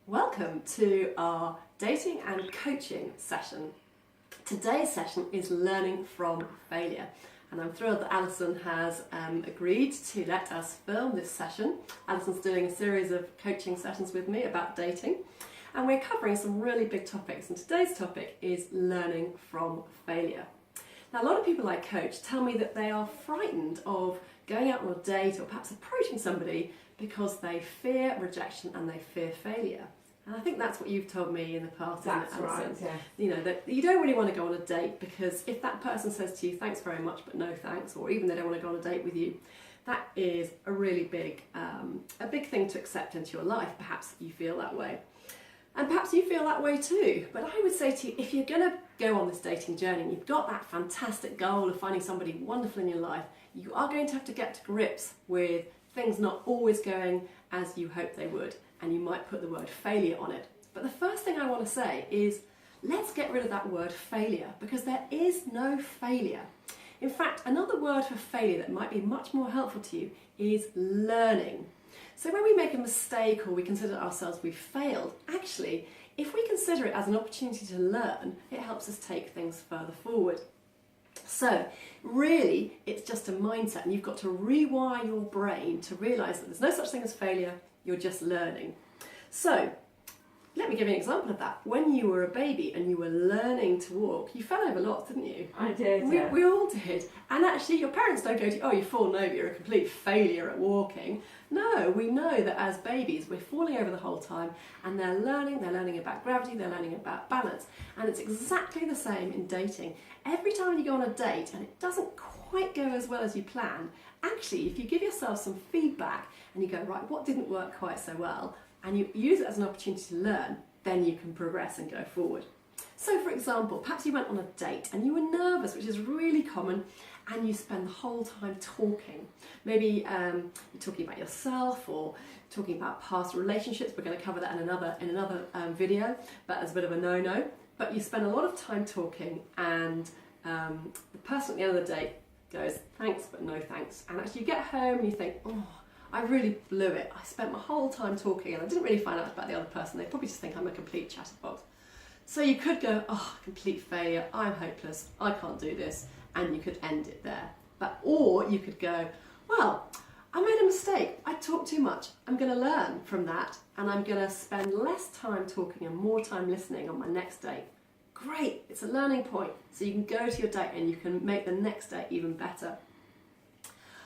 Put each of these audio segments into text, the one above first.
Welcome to our dating and coaching session. Today's session is learning from failure, and I'm thrilled that Alison has agreed to let us film this session. Alison's doing a series of coaching sessions with me about dating, and we're covering some really big topics, and today's topic is learning from failure. Now, a lot of people I coach tell me that they are frightened of going out on a date or perhaps approaching somebody because they fear rejection and they fear failure. And I think that's what you've told me in the past. That's right, yeah. You know, that you don't really want to go on a date because if that person says to you, thanks very much, but no thanks, or even they don't want to go on a date with you, that is a really big thing to accept into your life. Perhaps you feel that way. And perhaps you feel that way too. But I would say to you, if you're going to go on this dating journey and you've got that fantastic goal of finding somebody wonderful in your life, you are going to have to get to grips with things not always going as you hope they would. And you might put the word failure on it. But the first thing I want to say is, let's get rid of that word failure, because there is no failure. In fact, another word for failure that might be much more helpful to you is learning. So when we make a mistake or we consider ourselves we've failed, actually, if we consider it as an opportunity to learn, it helps us take things further forward. So really, it's just a mindset, and you've got to rewire your brain to realise that there's no such thing as failure, you're just learning. So let me give you an example of that. When you were a baby and you were learning to walk, you fell over lots, didn't you? I did, yeah. We all did. And actually your parents don't go to you, oh, you've fallen over, you're a complete failure at walking. No, we know that as babies we're falling over the whole time, and they're learning about gravity, they're learning about balance. And it's exactly the same in dating. Every time you go on a date and it doesn't quite go as well as you planned, actually if you give yourself some feedback and you go, right, what didn't work quite so well, and you use it as an opportunity to learn, then you can progress and go forward. So for example, perhaps you went on a date and you were nervous, which is really common, and you spend the whole time talking. Maybe you're talking about yourself or talking about past relationships. We're going to cover that in another video, but as a bit of a no-no. But you spend a lot of time talking, and the person at the end of the date goes, thanks but no thanks. And actually you get home and you think, oh, I really blew it. I spent my whole time talking and I didn't really find out about the other person. They probably just think I'm a complete chatterbox. So you could go, oh, complete failure, I'm hopeless, I can't do this, and you could end it there. Or you could go, well, I made a mistake, I talked too much, I'm going to learn from that, and I'm going to spend less time talking and more time listening on my next date. Great, it's a learning point, so you can go to your date and you can make the next date even better.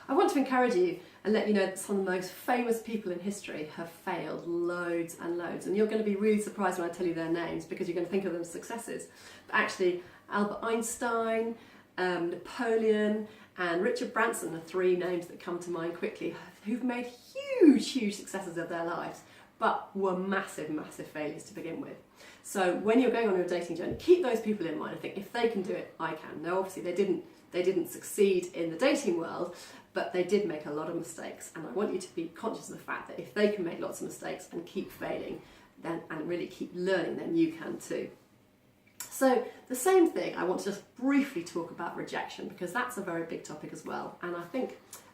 I want to encourage you and let you know that some of the most famous people in history have failed loads and loads, and you're going to be really surprised when I tell you their names because you're going to think of them as successes. But actually, Albert Einstein, Napoleon and Richard Branson are three names that come to mind quickly, who've made huge successes of their lives, but were massive failures to begin with. So when you're going on your dating journey, keep those people in mind and think, if they can do it, I can. Now obviously they didn't succeed in the dating world, but they did make a lot of mistakes, and I want you to be conscious of the fact that if they can make lots of mistakes and keep failing, then and really keep learning, then you can too. So the same thing, I want to just briefly talk about rejection, because that's a very big topic as well. And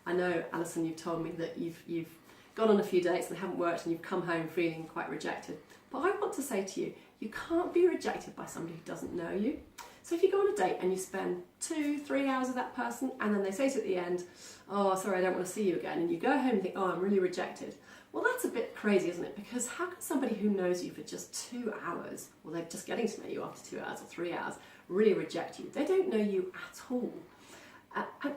I know, Alison, you've told me that you've gone on a few dates and they haven't worked, and you've come home feeling quite rejected. But I want to say to you, you can't be rejected by somebody who doesn't know you. So if you go on a date and you spend 2-3 hours with that person, and then they say to you at the end, oh, sorry, I don't want to see you again, and you go home and think, oh, I'm really rejected. Well, that's a bit crazy, isn't it? Because how can somebody who knows you for just 2 hours, or they're just getting to know you after 2 hours or 3 hours, really reject you? They don't know you at all.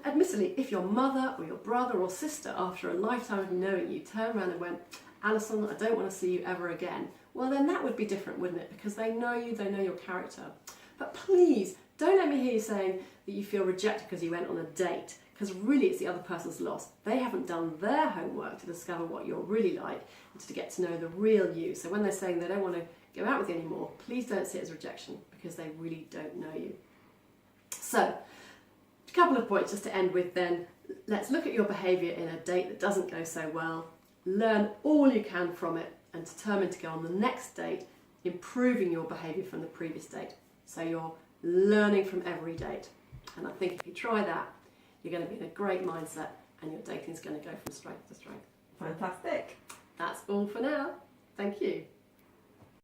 Admittedly, if your mother or your brother or sister, after a lifetime of knowing you, turned around and went, Alison, I don't want to see you ever again, well, then that would be different, wouldn't it? Because they know you, they know your character. But please, don't let me hear you saying that you feel rejected because you went on a date, because really it's the other person's loss. They haven't done their homework to discover what you're really like and to get to know the real you. So when they're saying they don't want to go out with you anymore, please don't see it as rejection, because they really don't know you. So, a couple of points just to end with then. Let's look at your behaviour in a date that doesn't go so well. Learn all you can from it and determine to go on the next date, improving your behaviour from the previous date. So you're learning from every date. And I think if you try that, you're going to be in a great mindset, and your dating is going to go from strength to strength. Fantastic. That's all for now. Thank you.